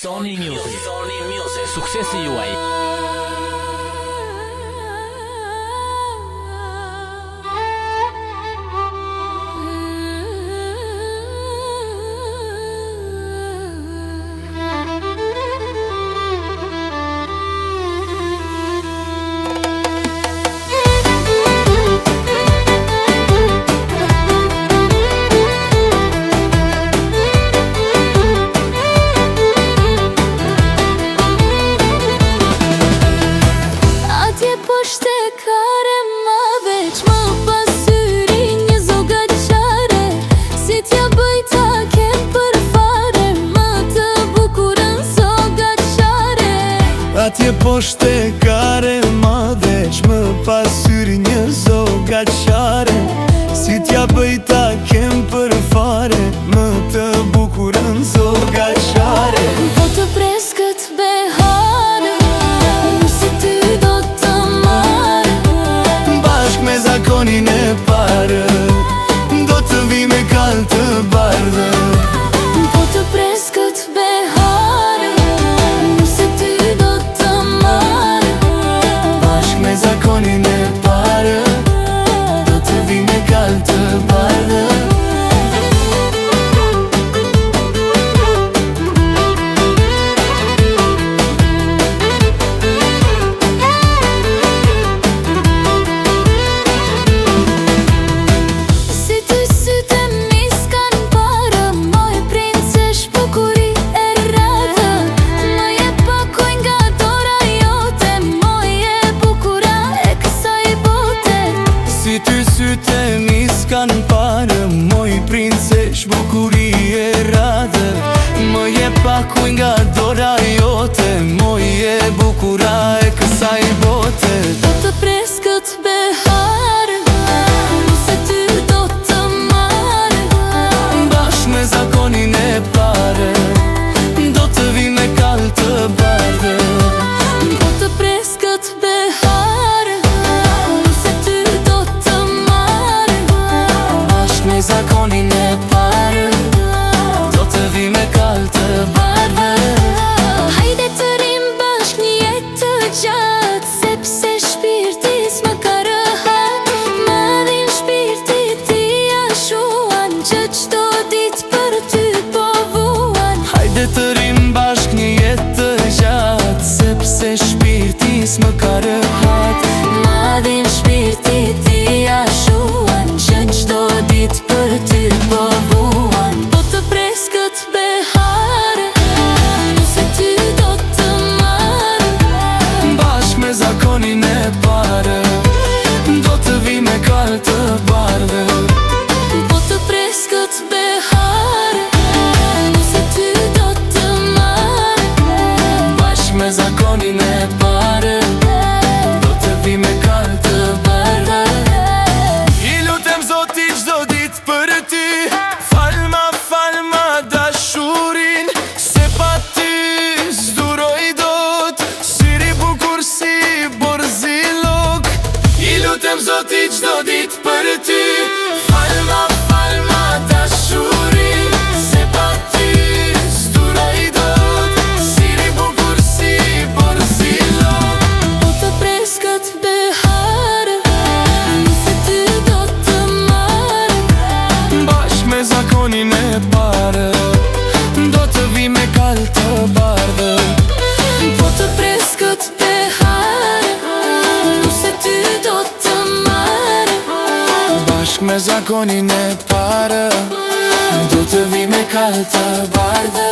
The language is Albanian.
Sony Music. Suksesi juaj. Atje poshte kare madhe qmë pasyri një zoga qare. Si t'ja bëj ta kem për fare, më të bukurën zoga qare. Po të pres këtë behare, si ty do të marë. Bashk me zakonin e parë, do të vi me kall të bardhë. Po të pres këtë behare, si ty do të marë. Bashk me zakonin e parë, do të vi me kall të bardhë. Syte mi s'kan parë, moj princesh bukuri e radhe. Më je pakuj nga dora jote, moj e bukura e kësaj bote. Po të pres këtë behare, se ty do të marë. Bashk me zakonin e pare, do të vi me kall të bardhë. Po të pres këtë behare, zakonin e parë, do të vi me kall të bardhë. Hajde të rim bashk një jetë të gjatë, sepse shpirti s'më ka rëhat. Më dhin shpirti ti ashuan, që qdo dit për ty po vuan. Hajde të rim bashk një jetë të gjatë, sepse shpirti s'më ka rëhat. Më dhin shpirti ti ashuan, që qdo dit për ty po vuan. Po të pres këtë behare, se ty do të marë. Bashk me zakonin e parë, do të vi me kall të bardhë. Po të pres këtë behare, se ty do të marë. Bashk me zakonin e parë, do të vi me kall të bardhë. I lutem Zotit çdo ditë për ty, falma dashurin, se pa ty s'duroj dot, syri bukur si borzilok. I lutem Zotit çdo ditë për ty, falma dashurin, se pa ty s'duroj dot, syri bukur si borzilok. Po të pres këtë behare, se ty do të marë. Bashk me zakonin e parë, do të vi me kall të bardhë. Po të pres këtë behare, se ty do të marë. Bashk me zakonin e parë, do të vi me kall të bardhë.